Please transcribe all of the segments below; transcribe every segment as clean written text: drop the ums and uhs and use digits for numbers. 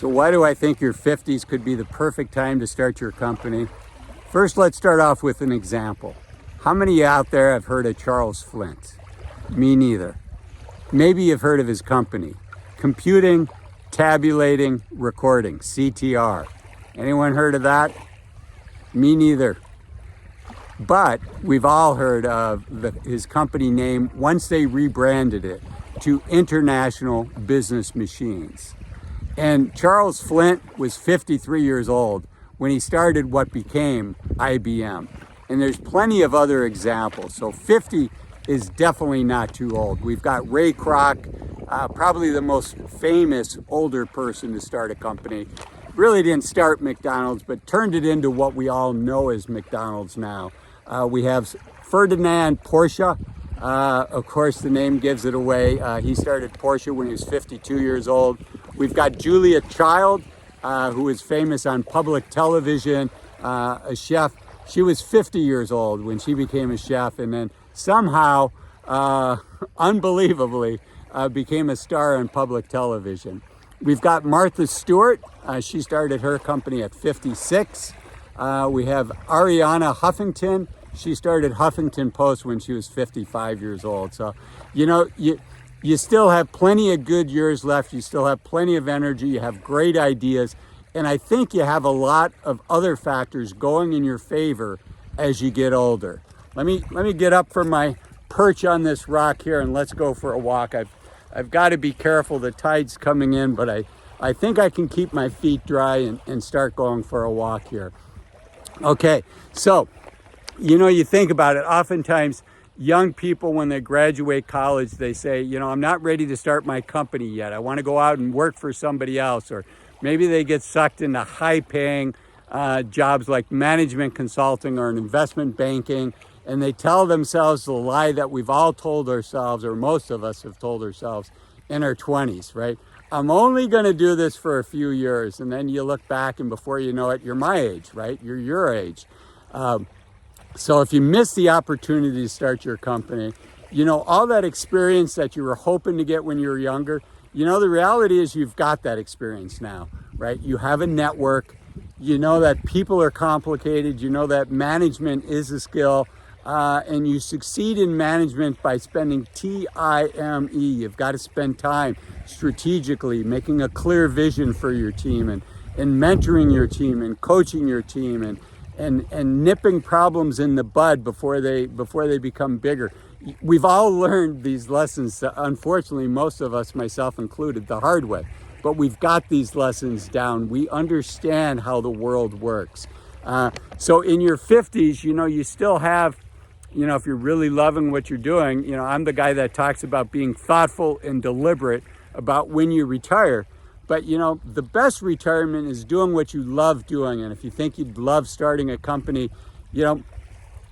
So why do I think your 50s could be the perfect time to start your company? First, let's start off with an example. How many out there have heard of Charles Flint? Me neither. Maybe you've heard of his company, Computing, Tabulating, Recording, CTR. Anyone heard of that? Me neither. But we've all heard of his company name once they rebranded it to International Business Machines. And Charles Flint was 53 years old when he started what became IBM. And there's plenty of other examples. So 50 is definitely not too old. We've got Ray Kroc, probably the most famous older person to start a company. Really didn't start McDonald's, but turned it into what we all know as McDonald's now. We have Ferdinand Porsche. Of course, the name gives it away. He started Porsche when he was 52 years old. We've got Julia Child, who is famous on public television, a chef. She was 50 years old when she became a chef, and then somehow, unbelievably, became a star on public television. We've got Martha Stewart. She started her company at 56. We have Arianna Huffington. She started Huffington Post when she was 55 years old. So, you still have plenty of good years left. You still have plenty of energy. You have great ideas. And I think you have a lot of other factors going in your favor as you get older. Let me get up from my perch on this rock here and let's go for a walk. I've got to be careful. The tide's coming in, but I think I can keep my feet dry and start going for a walk here. Okay, so, you think about it. Oftentimes, young people, when they graduate college, they say, I'm not ready to start my company yet. I want to go out and work for somebody else. Or maybe they get sucked into high-paying jobs like management consulting or investment banking, and they tell themselves the lie that we've all told ourselves, or most of us have told ourselves in our 20s, right? I'm only going to do this for a few years. And then you look back, and before you know it, you're my age, right? You're your age. So if you miss the opportunity to start your company, all that experience that you were hoping to get when you were younger, the reality is you've got that experience now, right? You have a network. You know that people are complicated. You know that management is a skill. And you succeed in management by spending time. You've got to spend time strategically, making a clear vision for your team and mentoring your team and coaching your team and nipping problems in the bud before they become bigger. We've all learned these lessons, unfortunately, most of us, myself included, the hard way. But we've got these lessons down. We understand how the world works. So in your 50s, you still have, if you're really loving what you're doing, I'm the guy that talks about being thoughtful and deliberate about when you retire. But, the best retirement is doing what you love doing. And if you think you'd love starting a company,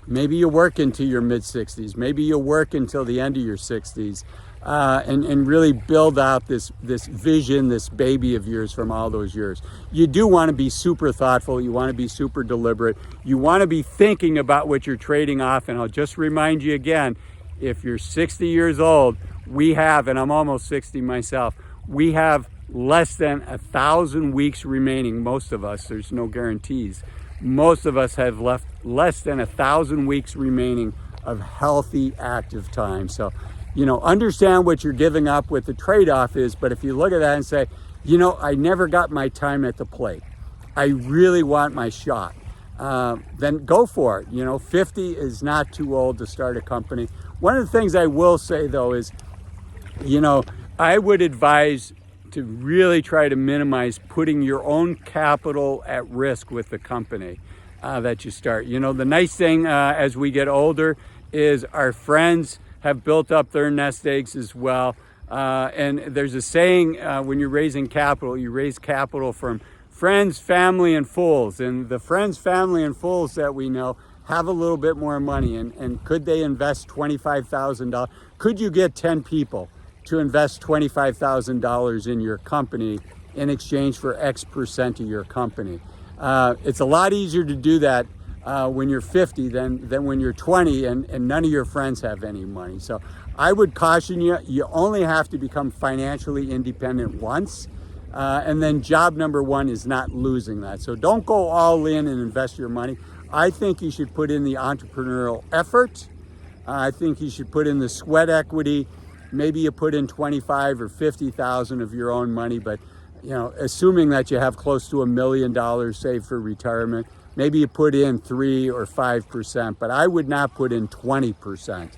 maybe you work into your mid-60s. Maybe you work until the end of your 60s and really build out this vision, this baby of yours from all those years. You do want to be super thoughtful. You want to be super deliberate. You want to be thinking about what you're trading off. And I'll just remind you again, if you're 60 years old, we have, and I'm almost 60 myself, we have less than 1,000 weeks remaining. Most of us, there's no guarantees. Most of us have left less than 1,000 weeks remaining of healthy, active time. So, understand what you're giving up, what the trade-off is. But if you look at that and say, I never got my time at the plate, I really want my shot, then go for it. 50 is not too old to start a company. One of the things I will say, though, is, I would advise to really try to minimize putting your own capital at risk with the company that you start. The nice thing as we get older is our friends have built up their nest eggs as well. And there's a saying, when you're raising capital, you raise capital from friends, family, and fools. And the friends, family, and fools that we know have a little bit more money. And could they invest $25,000? Could you get 10 people to invest $25,000 in your company in exchange for X percent of your company? It's a lot easier to do that when you're 50 than when you're 20 and none of your friends have any money. So I would caution you, you only have to become financially independent once. And then job number one is not losing that. So don't go all in and invest your money. I think you should put in the entrepreneurial effort. I think you should put in the sweat equity. Maybe you put in 25 or 50,000 of your own money, but assuming that you have close to $1 million saved for retirement, maybe you put in 3 or 5%, but I would not put in 20%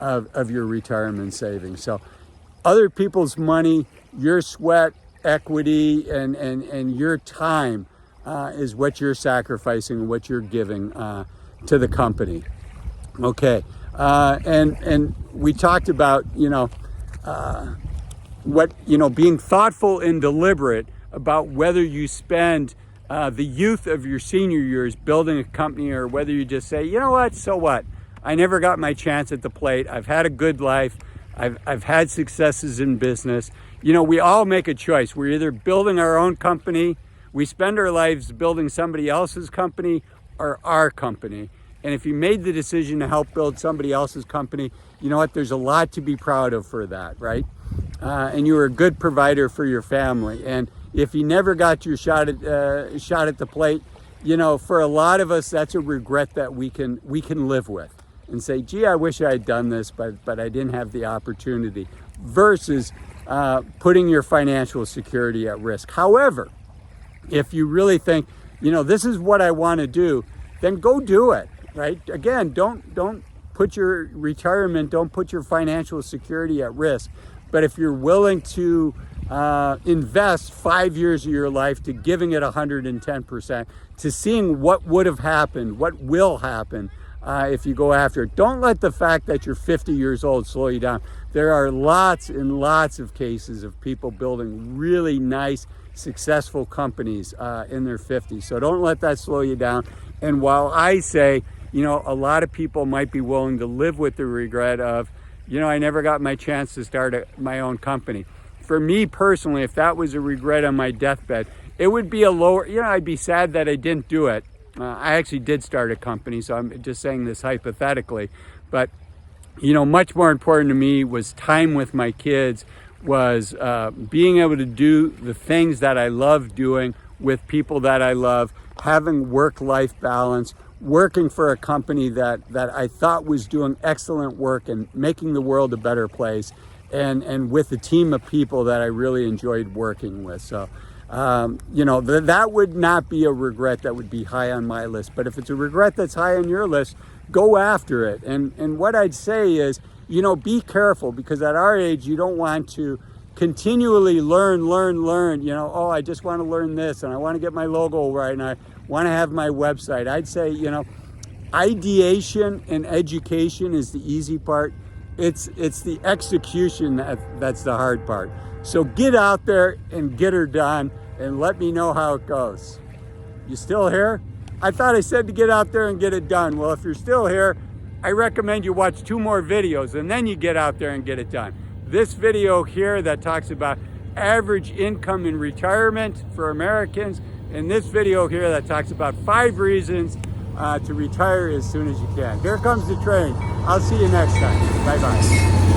of your retirement savings. So other people's money, your sweat equity, and your time is what you're sacrificing, what you're giving to the company. Okay, and we talked about being thoughtful and deliberate about whether you spend the youth of your senior years building a company, or whether you just say, so what? I never got my chance at the plate. I've had a good life. I've had successes in business. We all make a choice. We're either building our own company, we spend our lives building somebody else's company, or our company. And if you made the decision to help build somebody else's company, there's a lot to be proud of for that, right? And you were a good provider for your family. And if you never got your shot at the plate, for a lot of us, that's a regret that we can live with and say, gee, I wish I had done this, but I didn't have the opportunity, versus putting your financial security at risk. However, if you really think, this is what I want to do, then go do it, right? Again, don't put your retirement, don't put your financial security at risk. But if you're willing to invest 5 years of your life to giving it 110%, to seeing what would have happened, what will happen if you go after it. Don't let the fact that you're 50 years old slow you down. There are lots and lots of cases of people building really nice, successful companies in their 50s. So don't let that slow you down. And while I say, a lot of people might be willing to live with the regret of, I never got my chance to start my own company. For me personally, if that was a regret on my deathbed, it would be a lower, I'd be sad that I didn't do it. I actually did start a company, so I'm just saying this hypothetically. But, much more important to me was time with my kids, was being able to do the things that I love doing with people that I love, having work-life balance, working for a company that I thought was doing excellent work and making the world a better place, and with a team of people that I really enjoyed working with. So, that would not be a regret that would be high on my list. But if it's a regret that's high on your list, go after it. And what I'd say is, be careful, because at our age, you don't want to continually learn. I just want to learn this, and I want to get my logo right, and I want to have my website. I'd say, ideation and education is the easy part. It's the execution that's the hard part. So get out there and get her done, and let me know how it goes. You still here? I thought I said to get out there and get it done. Well, if you're still here, I recommend you watch 2 more videos, and then you get out there and get it done. This video here that talks about average income in retirement for Americans, and this video here that talks about 5 reasons to retire as soon as you can. Here comes the train. I'll see you next time. Bye-bye.